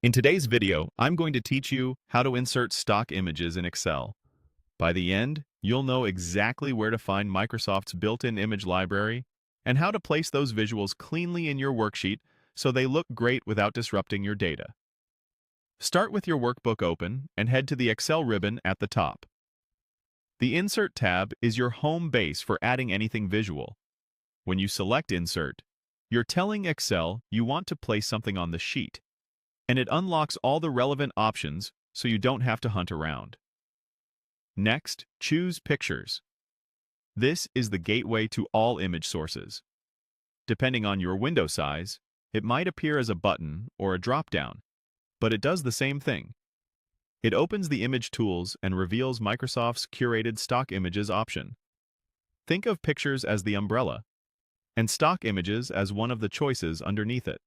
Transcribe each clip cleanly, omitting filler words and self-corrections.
In today's video, I'm going to teach you how to insert stock images in Excel. By the end, you'll know exactly where to find Microsoft's built-in image library and how to place those visuals cleanly in your worksheet so they look great without disrupting your data. Start with your workbook open and head to the Excel ribbon at the top. The Insert tab is your home base for adding anything visual. When you select Insert, you're telling Excel you want to place something on the sheet, and it unlocks all the relevant options so you don't have to hunt around. Next, choose Pictures. This is the gateway to all image sources. Depending on your window size, it might appear as a button or a drop-down, but it does the same thing. It opens the image tools and reveals Microsoft's curated stock images option. Think of Pictures as the umbrella, and stock images as one of the choices underneath it.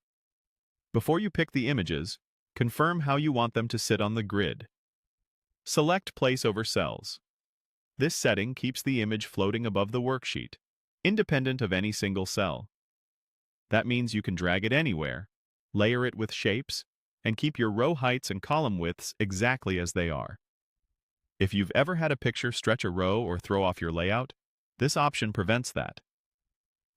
Before you pick the images, confirm how you want them to sit on the grid. Select Place over Cells. This setting keeps the image floating above the worksheet, independent of any single cell. That means you can drag it anywhere, layer it with shapes, and keep your row heights and column widths exactly as they are. If you've ever had a picture stretch a row or throw off your layout, this option prevents that.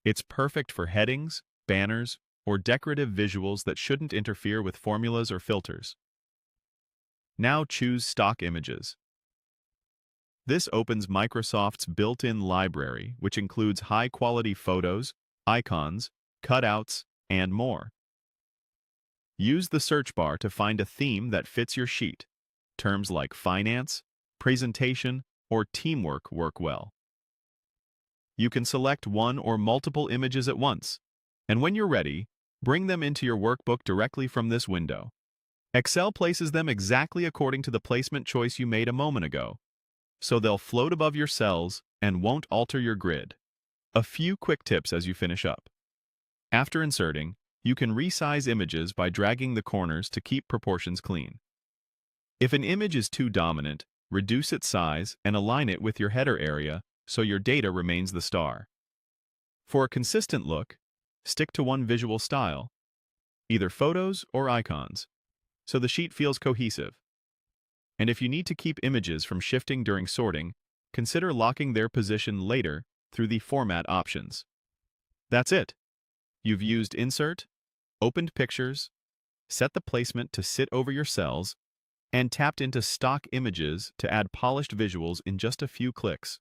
It's perfect for headings, banners, or decorative visuals that shouldn't interfere with formulas or filters. Now choose Stock Images. This opens Microsoft's built-in library, which includes high-quality photos, icons, cutouts, and more. Use the search bar to find a theme that fits your sheet. Terms like finance, presentation, or teamwork work well. You can select one or multiple images at once, and when you're ready, bring them into your workbook directly from this window. Excel places them exactly according to the placement choice you made a moment ago, so they'll float above your cells and won't alter your grid. A few quick tips as you finish up. After inserting, you can resize images by dragging the corners to keep proportions clean. If an image is too dominant, reduce its size and align it with your header area so your data remains the star. For a consistent look, stick to one visual style, either photos or icons, so the sheet feels cohesive. And if you need to keep images from shifting during sorting, consider locking their position later through the Format options. That's it. You've used Insert, opened Pictures, set the placement to sit over your cells, and tapped into stock images to add polished visuals in just a few clicks.